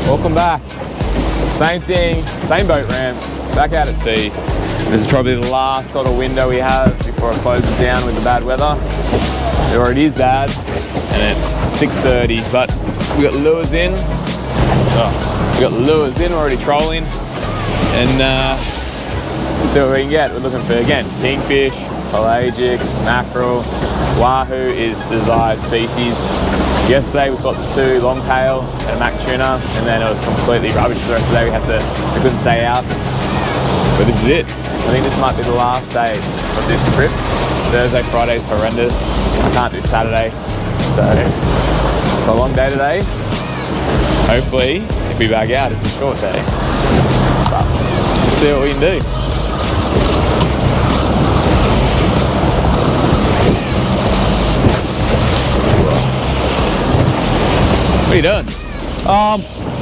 Welcome back. Same thing, same boat ramp, back out at sea. This is probably the last sort of window we have before it closes down with the bad weather. It already is bad, and it's 6:30, but we got lures in. We got lures in, we're already trolling, and see what we can get. We're looking for, again, kingfish, pelagic, mackerel. Wahoo is desired species. Yesterday we caught the 2 longtail and a mac tuna, and then it was completely rubbish for the rest of the day. We couldn't stay out. But this is it. I think this might be the last day of this trip. Thursday, Friday's horrendous. I can't do Saturday. So it's a long day today. Hopefully, if we bag out, it's a short day. But let's see what we can do. What are you doing? I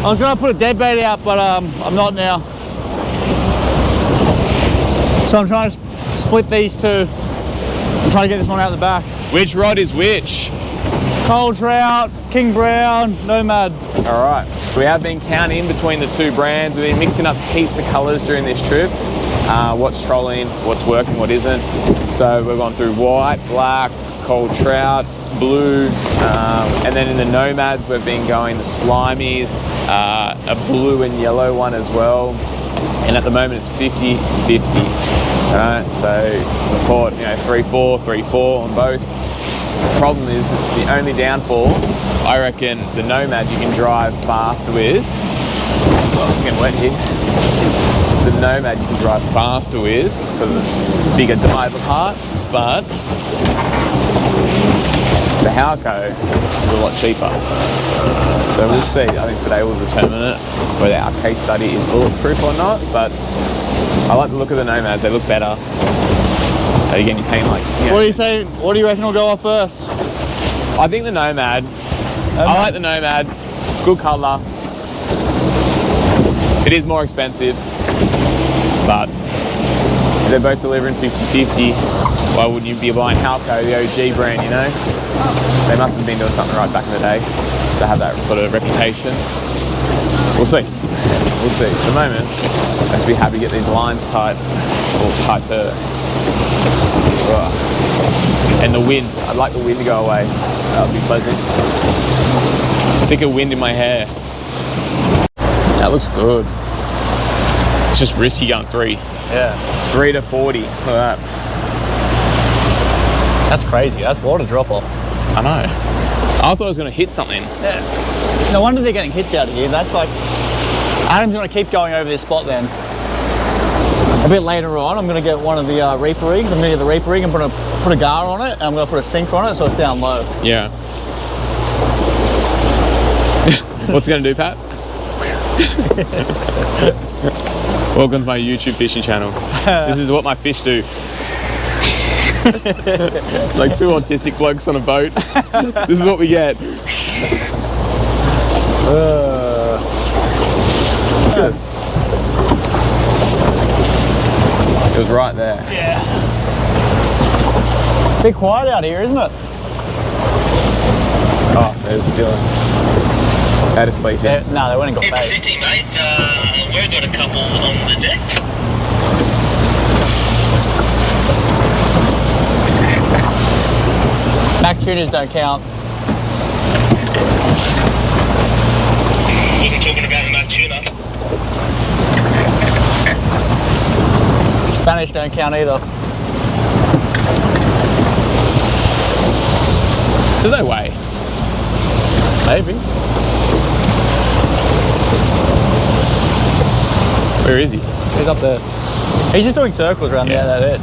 was going to put a dead bait out, but I'm not now. So I'm trying to split these two. I'm trying to get this one out the back. Which rod is which? Cold trout, king brown, nomad. All right. We have been counting between the 2 brands. We've been mixing up heaps of colors during this trip. What's trolling, what's working, what isn't. So we've gone through white, black, cold trout, blue, and then in the nomads we've been going the slimies, a blue and yellow one as well, and at the moment it's 50-50. Alright, so we caught 3-4, 3-4 on both. The problem is the only downfall, I reckon the nomads you can drive faster with. Well, it's getting wet here. The nomad you can drive faster with because it's bigger dive apart, but the Halco is a lot cheaper. So we'll see. I think today will determine it, whether our case study is bulletproof or not, but I like the look of the nomads. They look better. But again, you're paying like... What do you say? What do you reckon will go off first? I think the nomad. I like the nomad. It's good colour. It is more expensive, but they're both delivering 50-50. Why wouldn't you be buying Halco, the OG brand, you know? They must have been doing something right back in the day to have that sort of reputation. We'll see. We'll see. At the moment, I just be happy to get these lines tight, or tighter. And the wind. I'd like the wind to go away. That would be pleasant. I'm sick of wind in my hair. That looks good. It's just risky going 3. Yeah. 3 to 40. Look at that. That's crazy. That's water drop off. I know. I thought I was going to hit something. Yeah. No wonder they're getting hits out of here. That's like... Adam's going to keep going over this spot then. A bit later on, I'm going to get one of the Reaper rigs. I'm going to get the Reaper rig and put a gar on it, and I'm going to put a sinker on it so it's down low. Yeah. What's it going to do, Pat? Welcome to my YouTube fishing channel. This is what my fish do. Like 2 autistic blokes on a boat. This is what we get. Look at this. It was right there. Yeah. A bit quiet out here, isn't it? Oh, there's Dylan. Had to sleep in. No, they went and got bait. City, mate. We've got a couple on the deck. Mac tuners don't count. Wasn't talking about Mac tuna. Spanish don't count either. There's no way. Maybe. Where is he? He's up there. He's just doing circles around there, that edge.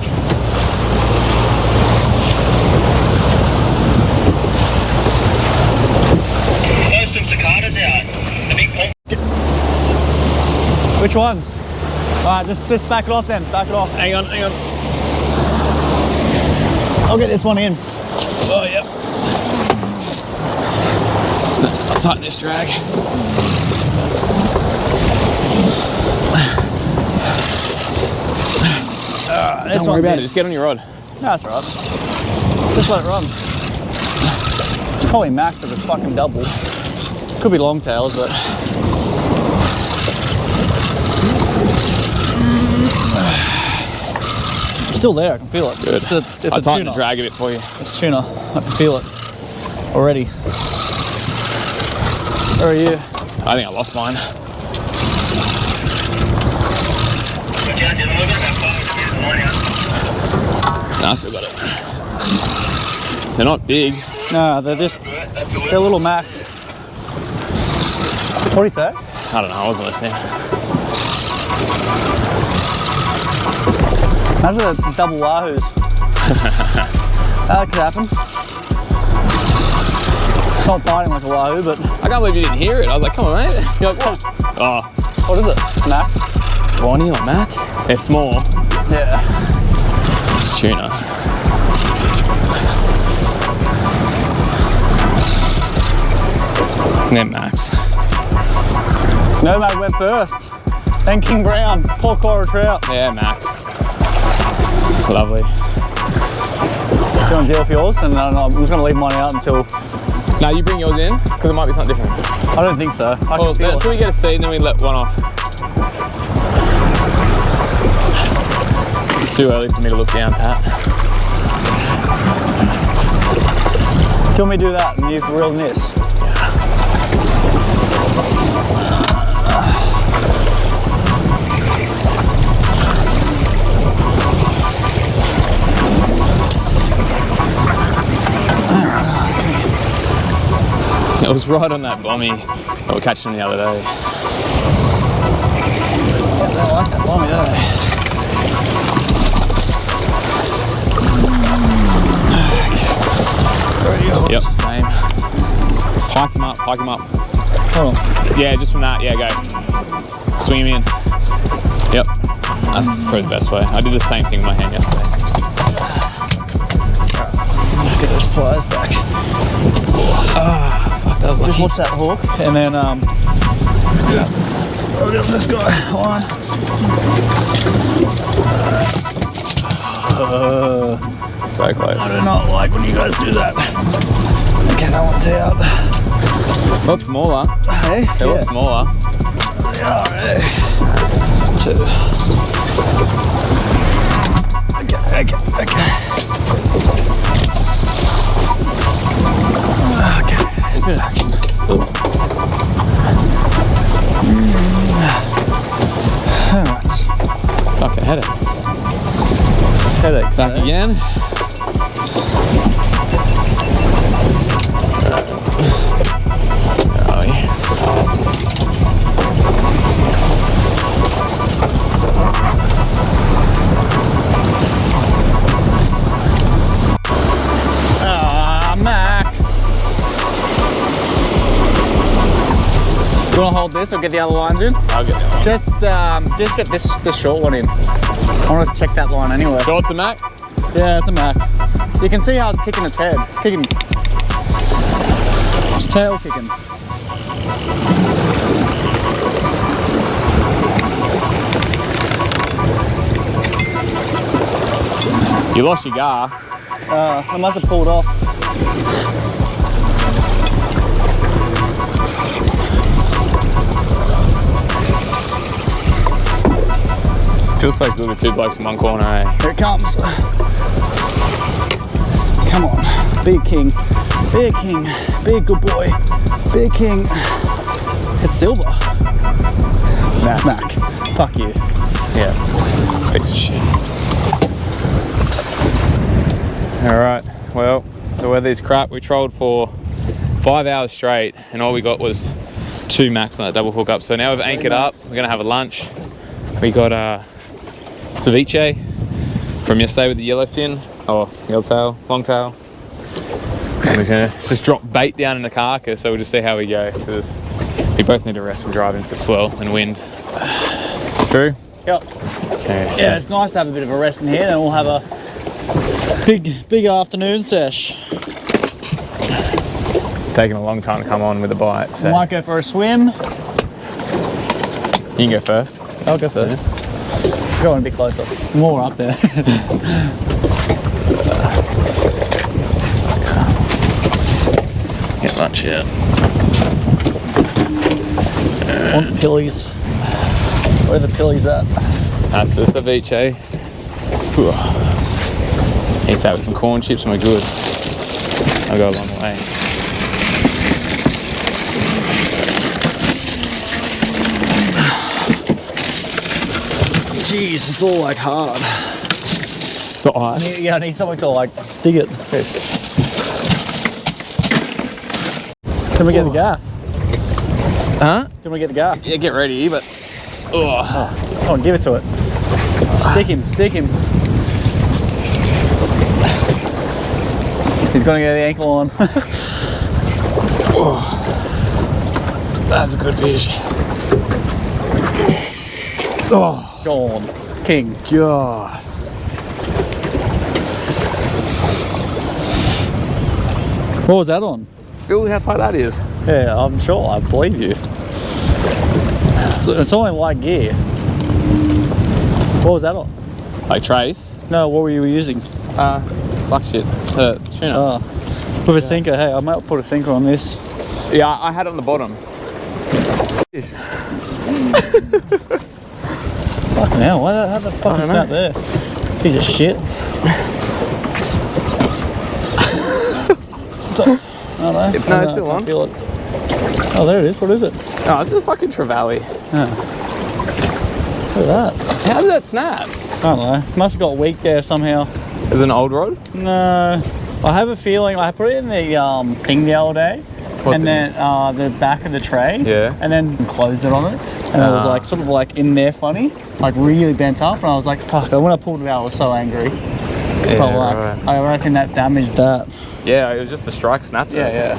There's some cicadas out. The big pond. Which ones? Alright, just back it off then. Back it off. Hang on. I'll get this one in. Oh, yep. I'll tighten this drag. Don't worry about it, just get on your rod. No, that's alright. Just let it run. It's probably max if it's fucking double. Could be long tails, but still there, I can feel it. Good. It's a I'll tighten tuna. the drag a bit for you. It's tuna. I can feel it already. Where are you? I think I lost mine. No, I still got it. They're not big. No, they're little max. What do you say? I don't know, I wasn't listening. Imagine the double wahoos. That could happen. It's not biting like a wahoo, but... I can't believe you didn't hear it. I was like, come on, mate. You're like, what? Oh, What is it? Mac? Bonnie or Mac? They're small. Yeah. It's tuna. They're Max. Nomad went first. Then King Brown. Poor Cora Trout. Yeah, Mac. Lovely. Do you want to deal with yours? And then I'm just going to leave mine out until... Now you bring yours in, because it might be something different. I don't think so. I Well, can feel until it. we get a seed, and then we let one off. It's too early for me to look down, Pat. Do you want me to do that and you've reeled this? It was right on that bommy that we're catching the other day. I like that lummy there. Yep, same. Pike him up, pike him up. Hold on. Yeah, just from that, yeah, go. Swing him in. Yep, that's probably the best way. I did the same thing with my hand yesterday. Get those pliers back. That was Just lucky. watch that hook and then yeah. I'll get this guy. One. So close. I do not like when you guys do that. Okay, that one's out. A lot smaller. Hey? They're a lot smaller. They are, hey. Two. Okay. Good action. Alright. Fucking headache. Headaches. Back again. Oh, yeah. Mac. You want to hold this or get the other lines in? I'll get that one. Just get this short one in. I want to check that line anyway. Shorts a Mac? Yeah, it's a Mac. You can see how it's kicking its head. It's kicking. Its tail kicking. You lost your gar. I must have pulled off. Feels so good with two blokes in one corner, eh? Here it comes. Come on. Be a king. Be a king. Be a good boy. Be a king. It's silver. Mac. Fuck you. Yeah. Piece of shit. Alright, well, the weather's crap. We trolled for 5 hours straight and all we got was 2 max on that double hook up. So now we've anchored up. We're gonna have a lunch. We got ceviche from yesterday with the yellowfin, or yellowtail, longtail. And we're gonna just drop bait down in the carcass, so we'll just see how we go, because we both need to rest from driving to swell and wind. True? Yep. Okay, so Yeah, it's nice to have a bit of a rest in here, then we'll have a big afternoon sesh. it's taken a long time to come on with a bite, so Might go for a swim. you can go first. I'll go first. Go on a bit closer. More up there. Get lunch out. Want the pillies. Where are the pillies at? That's the ceviche. Eat that with some corn chips and we're good. I'll go a long way. Jeez, it's all like hard. It's not hard. I need something to like dig it. Yes. Can we get the gaff? Huh? Can we get the gaff? Yeah, get ready, but... Oh, come on, give it to it. Stick him, stick him. He's gonna get the ankle on. That's a good fish. Oh, Go on, king. God. What was that on? Feel how tight that is. Yeah, I'm sure. I believe you. It's only light gear. What was that on? Like trace? No, what were you using? Fuck shit. Tuna. With a sinker. Hey, I might put a sinker on this. Yeah, I had it on the bottom. Fucking hell, how the fuck is that there? Piece of shit. What's up? I don't know. No, it's still on. Feel it. Oh, there it is. What is it? Oh, it's a fucking trevally. Look at that. How did that snap? I don't know. Must have got weak there somehow. Is it an old rod? No. I have a feeling I put it in the thing the other day. What and thing? then the back of the tray. Yeah. And then closed it on it. And it was like sort of like in there funny. Like really bent up. And I was like, fuck. And when I pulled it out, I was so angry. Yeah, But like, right. I reckon that damaged that. Yeah, it was just the strike snapped it. Yeah.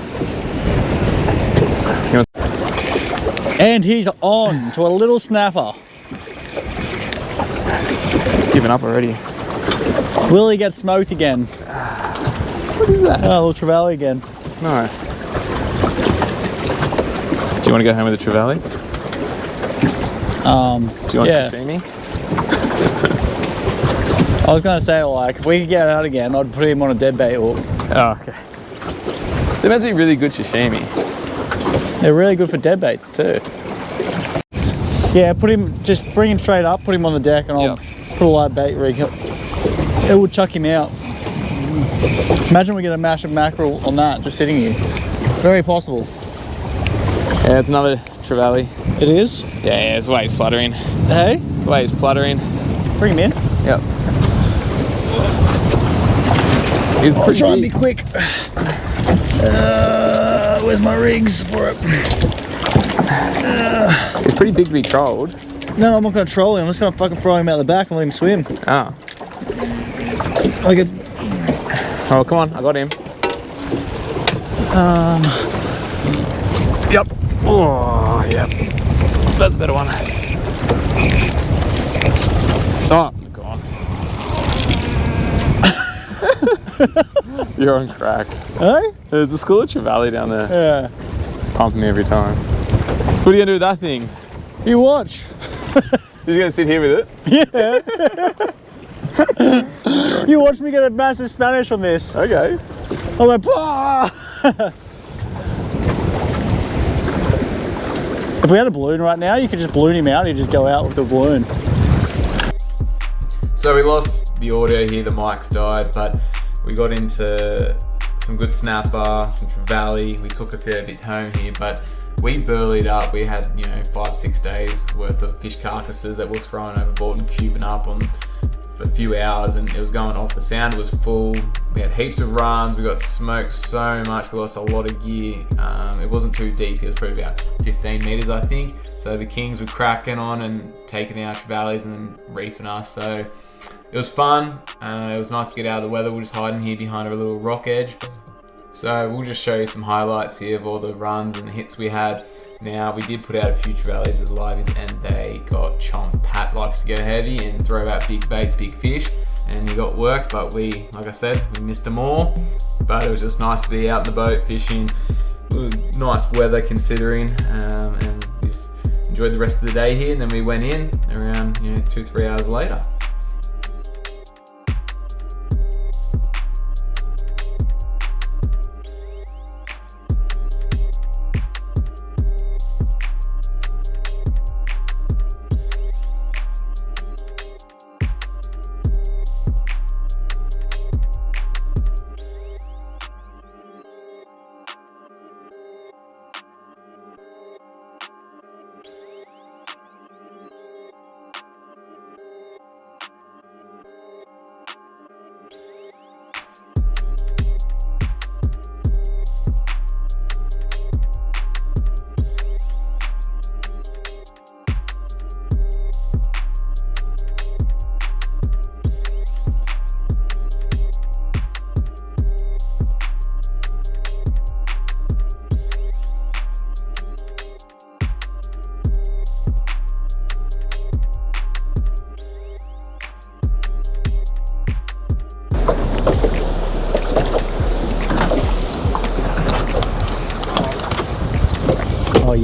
And he's on to a little snapper. Giving up already. Will he get smoked again? What is that? Oh, a little trevally again. Nice. Do you want to go home with a trevally? Do you want sashimi? I was going to say, like, if we could get out again, I'd put him on a dead bait hook. Oh, okay. They must be really good sashimi. They're really good for dead baits too. Yeah, just bring him straight up, put him on the deck, and I'll put a light bait rig. It would chuck him out. Imagine we get a mash of mackerel on that, just sitting here. Very possible. Yeah, it's another trevally. It is? Yeah, it's the way he's fluttering. Hey? The way he's fluttering. Bring him in. Yep. He's I'll pretty try and big. be quick. Where's my rigs for it? He's pretty big to be trolled. No, I'm not going to troll him. I'm just going to fucking throw him out the back and let him swim. Oh. Like a... Oh, come on. I got him. Yep. Oh, yep. That's a better one. Oh, gone. You're on crack. Hey? There's a school of trevally down there. Yeah. It's pumping me every time. What are you going to do with that thing? You watch. You're going to sit here with it? Yeah. You watch me get a massive Spanish on this. Okay. I'm like, bah! If we had a balloon right now, you could just balloon him out. He'd just go out with the balloon. So we lost the audio here, the mics died, but we got into some good snapper, some trevally. We took a fair bit home here, but we burleyed up. We had, 5-6 days worth of fish carcasses that was thrown overboard and cubing up on for a few hours, and it was going off. The sound was full. We had heaps of runs. We got smoked so much. We lost a lot of gear. It wasn't too deep. It was probably about 15 meters, I think. So the kings were cracking on and taking our trevallies and then reefing us. So it was fun. It was nice to get out of the weather. We're just hiding here behind a little rock edge. So we'll just show you some highlights here of all the runs and the hits we had. Now, we did put out a few trevallies as liveys and they got chomped. Pat likes to go heavy and throw out big baits, big fish, and he got worked, but we, like I said, we missed them all. But it was just nice to be out in the boat fishing. Nice weather considering, and just enjoyed the rest of the day here. And then we went in around 2-3 hours later.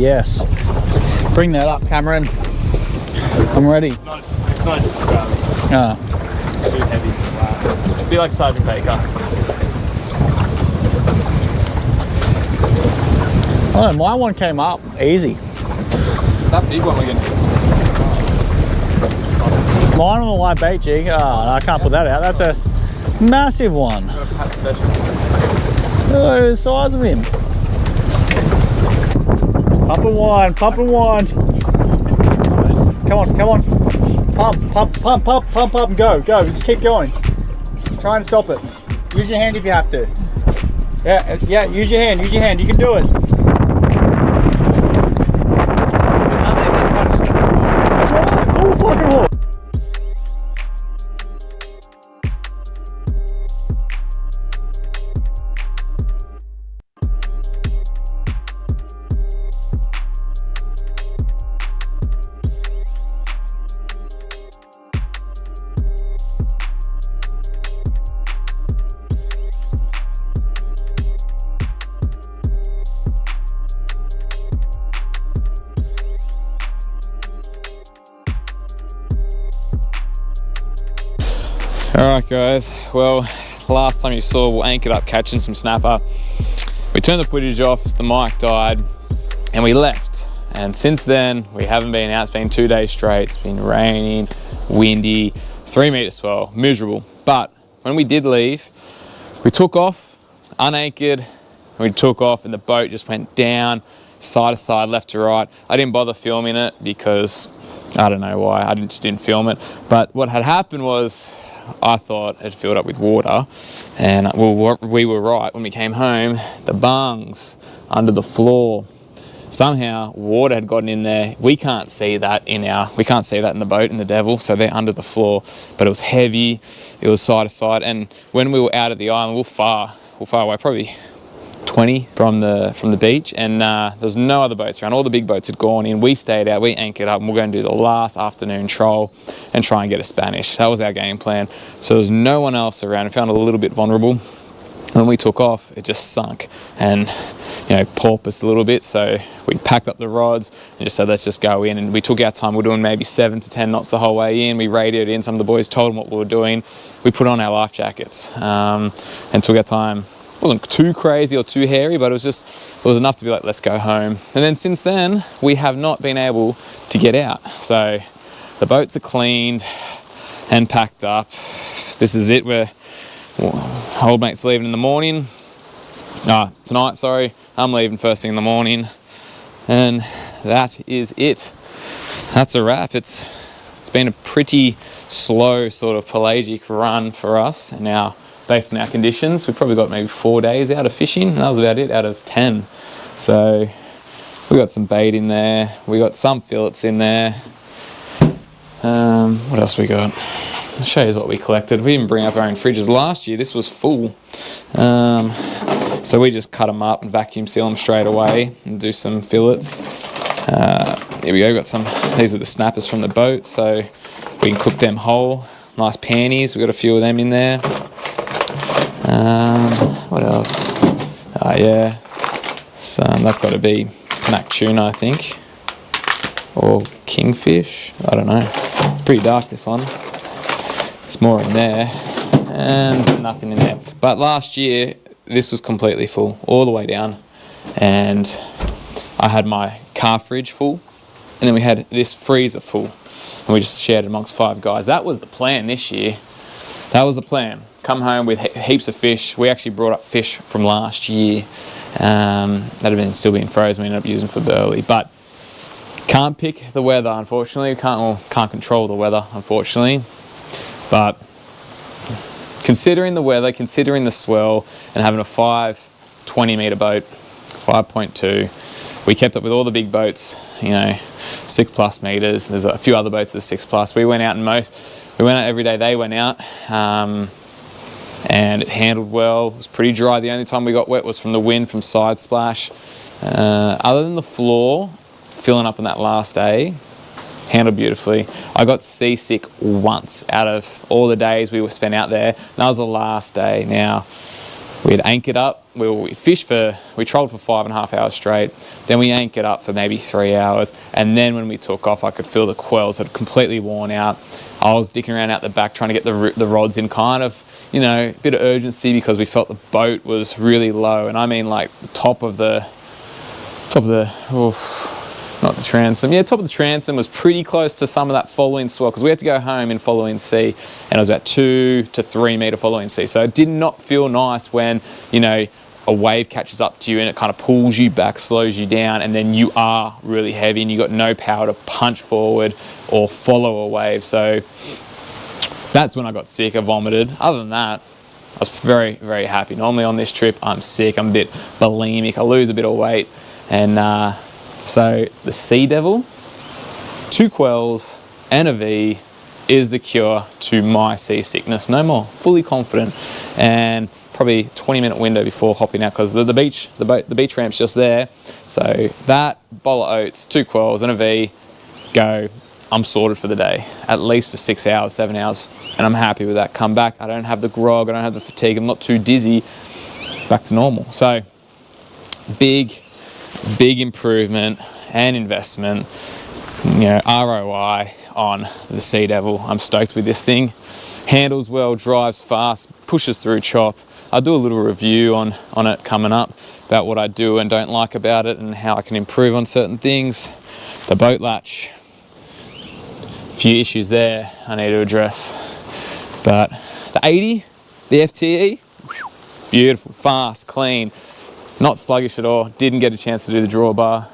Yes. Bring that up, Cameron. I'm ready. It's not just too heavy. Just be like Sergeant Baker. Oh, my one came up easy. That big one we're getting. Mine on the live bait jig. Oh, no, I can't put that out. That's a massive one. Got a Pat special. Oh, the size of him. Pump and wind, pump and wind. Come on, come on. Pump, pump, pump, pump, pump, pump, go, go. Just keep going. Try and stop it. Use your hand if you have to. Yeah, yeah, use your hand, you can do it. That's right, pull the fucking hook. Alright guys, well last time you saw we anchored up catching some snapper. We turned the footage off, the mic died and we left, and since then we haven't been out. It's been 2 days straight. It's been raining, windy, 3 meter swell, miserable. But when we did leave, we took off unanchored, we took off and the boat just went down side to side, left to right. I didn't bother filming it because I don't know why, I just didn't film it. But what had happened was I thought it filled up with water, and we were right. When we came home, the bungs under the floor, somehow water had gotten in there. We can't see that in the boat in the Devil, so they're under the floor. But it was heavy, it was side to side, and when we were out at the island, we were far away, probably 20 from the beach, and there was no other boats around. All the big boats had gone in. We stayed out, we anchored up, and we're going to do the last afternoon troll and try and get a Spanish. That was our game plan. So there was no one else around. I found it a little bit vulnerable. When we took off, it just sunk and porpoised a little bit. So we packed up the rods and just said, let's just go in. And we took our time. We were doing maybe 7 to 10 knots the whole way in. We radioed in. Some of the boys told them what we were doing. We put on our life jackets and took our time. It wasn't too crazy or too hairy, but it was enough to be like, let's go home. And then since then, we have not been able to get out. So the boats are cleaned and packed up. This is it. Old mate's leaving in the morning. Tonight, sorry. I'm leaving first thing in the morning. And that is it. That's a wrap. It's been a pretty slow sort of pelagic run for us. Now, based on our conditions, we probably got maybe 4 days out of fishing. That was about it out of 10. So we got some bait in there. We got some fillets in there. What else we got? I'll show you what we collected. We didn't bring up our own fridges. Last year, this was full. So we just cut them up and vacuum seal them straight away and do some fillets. Here we go, got some, these are the snappers from the boat, so we can cook them whole. Nice pannies, we got a few of them in there. What else? Yeah, that's got to be knack tuna, I think, or kingfish. I don't know. Pretty dark, this one. It's more in there, and nothing in there. But last year, this was completely full, all the way down, and I had my car fridge full, and then we had this freezer full, and we just shared it amongst 5 guys. That was the plan this year. That was the plan. Come home with heaps of fish. We actually brought up fish from last year that had been still being frozen. We ended up using for Burley, but can't pick the weather, unfortunately. Can't control the weather, unfortunately. But considering the weather, considering the swell, and having a 20 meter boat, 5.2, we kept up with all the big boats. 6+ meters. There's a few other boats that are 6+. We went out every day they went out. And it handled well. It was pretty dry. The only time we got wet was from the wind from side splash. Other than the floor filling up on that last day, handled beautifully. I got seasick once out of all the days we were spent out there. That was the last day. Now, we had anchored up we trolled for 5.5 hours straight. Then we anchored up for maybe 3 hours. And then when we took off, I could feel the coils had completely worn out. I was dicking around out the back trying to get the rods in, kind of, you know, a bit of urgency because we felt the boat was really low. And I mean like the top of the not the transom. Yeah, top of the transom was pretty close to some of that following swell because we had to go home in following sea, and it was about 2 to 3 meter following sea. So it did not feel nice when, you know, a wave catches up to you and it kind of pulls you back, slows you down, and then you are really heavy and you got no power to punch forward or follow a wave. So that's when I got sick. I vomited. Other than that, I was very, very happy. Normally on this trip, I'm sick. I'm a bit bulimic. I lose a bit of weight. And so the Sea Devil, 2 quells and a V is the cure to my seasickness. No more. Fully confident. And probably 20-minute window before hopping out because the beach ramp's just there. So that, bowl of oats, 2 quells and a V, go. I'm sorted for the day, at least for 6 hours, 7 hours, and I'm happy with that. Come back, I don't have the grog, I don't have the fatigue, I'm not too dizzy, back to normal. So big improvement and investment, you know, ROI on the Sea Devil. I'm stoked with this thing. Handles well, drives fast, pushes through chop. I'll do a little review on it coming up about what I do and don't like about it and how I can improve on certain things. The boat latch, few issues there I need to address, but the 80, the FTE, beautiful, fast, clean, not sluggish at all. Didn't get a chance to do the drawbar,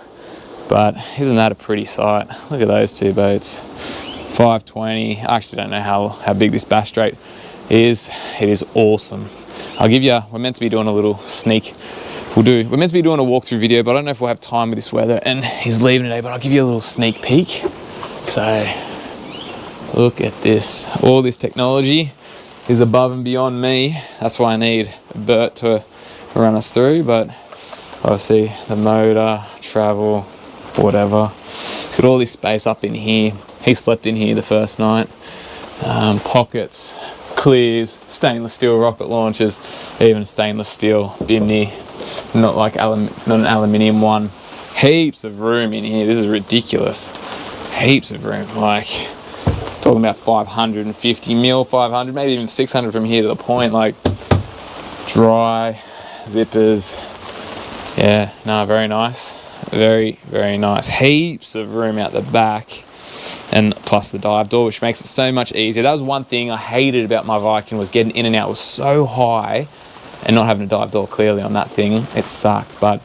but isn't that a pretty sight? Look at those 2 boats. 520. I actually don't know how big this bass straight is. It is awesome. I'll give you, we're meant to be doing a little sneak. We're meant to be doing a walkthrough video, but I don't know if we'll have time with this weather and he's leaving today, but I'll give you a little sneak peek. So look at this. All this technology is above and beyond me. That's why I need Bert to run us through, but obviously the motor, travel, whatever. He's got all this space up in here. He slept in here the first night. Pockets, clears, stainless steel rocket launchers, even stainless steel bimini, not an aluminium one. Heaps of room in here. This is ridiculous. Heaps of room, like talking about 550 mil, 500, maybe even 600 from here to the point, like dry, zippers. Yeah, no, very nice. Very, very nice. Heaps of room out the back, and plus the dive door, which makes it so much easier. That was one thing I hated about my Viking, was getting in and out was so high and not having a dive door clearly on that thing. It sucked, but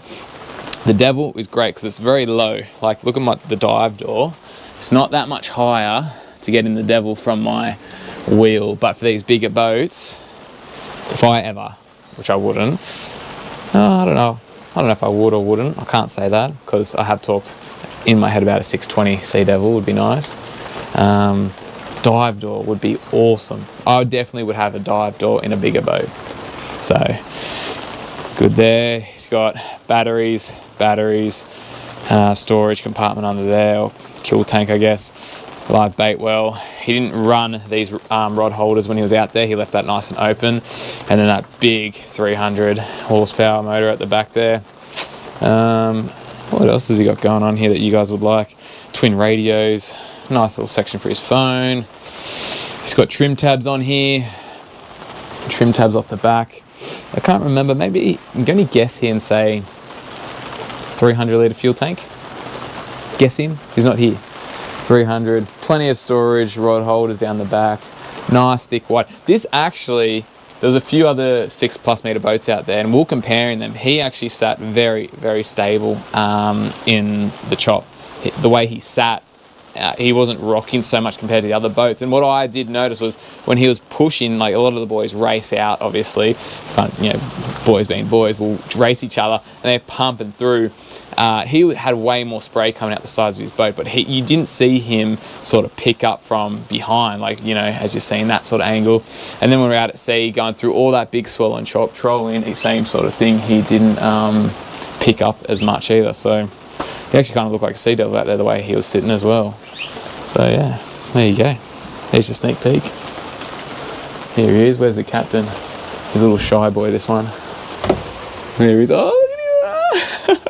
the Devil is great because it's very low. Like, look at the dive door. It's not that much higher to get in the Devil from my wheel, but for these bigger boats, if I ever, which I wouldn't, I don't know if I would or wouldn't. I can't say that because I have talked in my head about a 620 Sea Devil would be nice. Dive door would be awesome. I definitely would have a dive door in a bigger boat. So good there. He's got batteries, storage compartment under there, or kill tank, I guess. Live bait well. He didn't run these rod holders when he was out there. He left that nice and open. And then that big 300 horsepower motor at the back there. What else has he got going on here that you guys would like? Twin radios. Nice little section for his phone. He's got trim tabs on here. Trim tabs off the back. I can't remember. Maybe I'm going to guess here and say 300 litre fuel tank. Guess him. He's not here. 300, plenty of storage, rod holders down the back, nice thick wide. This actually, there was a few other 6+ meter boats out there, and we're comparing them. He actually sat very, very stable in the chop. The way he sat, he wasn't rocking so much compared to the other boats. And what I did notice was when he was pushing, like a lot of the boys race out, obviously, kind of, you know, boys being boys will race each other, and they're pumping through. He had way more spray coming out the sides of his boat, but you didn't see him sort of pick up from behind, like, you know, as you're seeing that sort of angle. And then when we're out at sea, going through all that big swell and chop, trolling, the same sort of thing, he didn't pick up as much either. So he actually kind of looked like a Sea Devil out there the way he was sitting as well. So yeah, there you go. There's your sneak peek. Here he is. Where's the captain? He's a little shy boy, this one. There he's. Oh, look at him.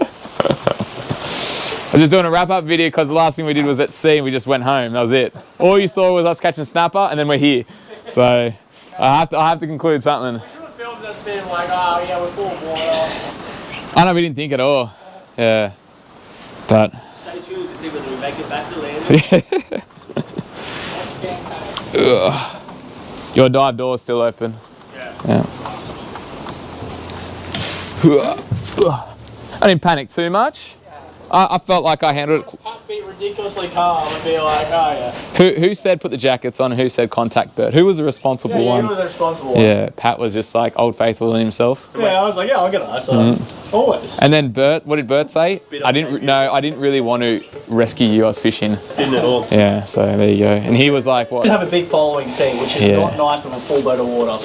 I was just doing a wrap-up video because the last thing we did was at sea and we just went home. That was it. All you saw was us catching snapper and then we're here. So I have to conclude something. We should have filmed us being like, oh yeah, we're full of water. I know we didn't think at all. Yeah. But. Stay tuned to see whether we make it back to land. Your dive door's still open. Yeah. I didn't panic too much. I felt like I handled it. Pat be ridiculously calm and be like, oh yeah. Who said put the jackets on and who said contact Bert? Who was the responsible one? You were the responsible one. Yeah, Pat was just like old faithful in himself. Yeah, I was like, yeah, I'll get ice. Always. And then Bert, what did Bert say? I didn't really want to rescue you. I was fishing. Didn't at all. Yeah, so there you go. And he was like, what? We have a big following sea, which is not nice with a full boat of water.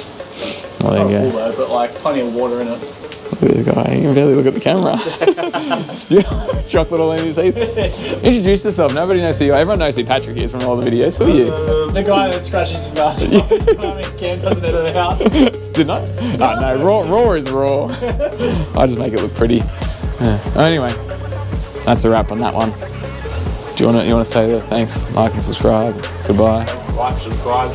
Well, there Not you a go. full boat, but like plenty of water in it. Look at this guy. He can barely look at the camera. Chocolate all in his teeth. Introduce yourself. Nobody knows who you are. Everyone knows who Patrick is from all the videos. Who are you? The guy that scratches his mask. Cam doesn't edit it out. Didn't I? Oh, no. Raw is raw. I just make it look pretty. Yeah. Anyway, that's a wrap on that one. Do you want to say that? Thanks. Like and subscribe. Goodbye. Like, subscribe.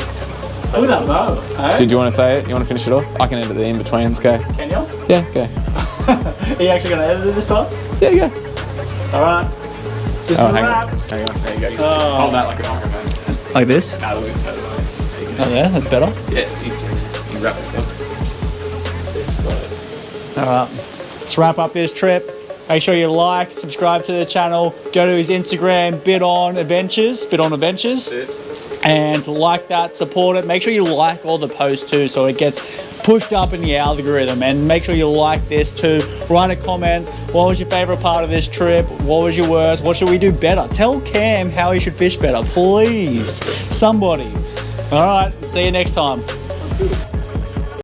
Look at that bow. Hey? Did you want to say it? You want to finish it off? I can edit the in-betweens. Go. Can you? Yeah, go. Are you actually going to edit it this time? Yeah, go. Alright. This is a hang wrap. on. Hang on. There you go. Just hold that like a microphone. Like this? No, a little bit better. There you go. Oh yeah, that's better. Yeah, you wrap this up. Alright. Let's wrap up this trip. Make sure you like, subscribe to the channel, go to his Instagram, Bit On Adventures, and like that, support it. Make sure you like all the posts too so it gets pushed up in the algorithm, and make sure you like this too. Write a comment. What was your favorite part of this trip? What was your worst? What should we do better? Tell Cam how he should fish better, please. Somebody. All right, see you next time.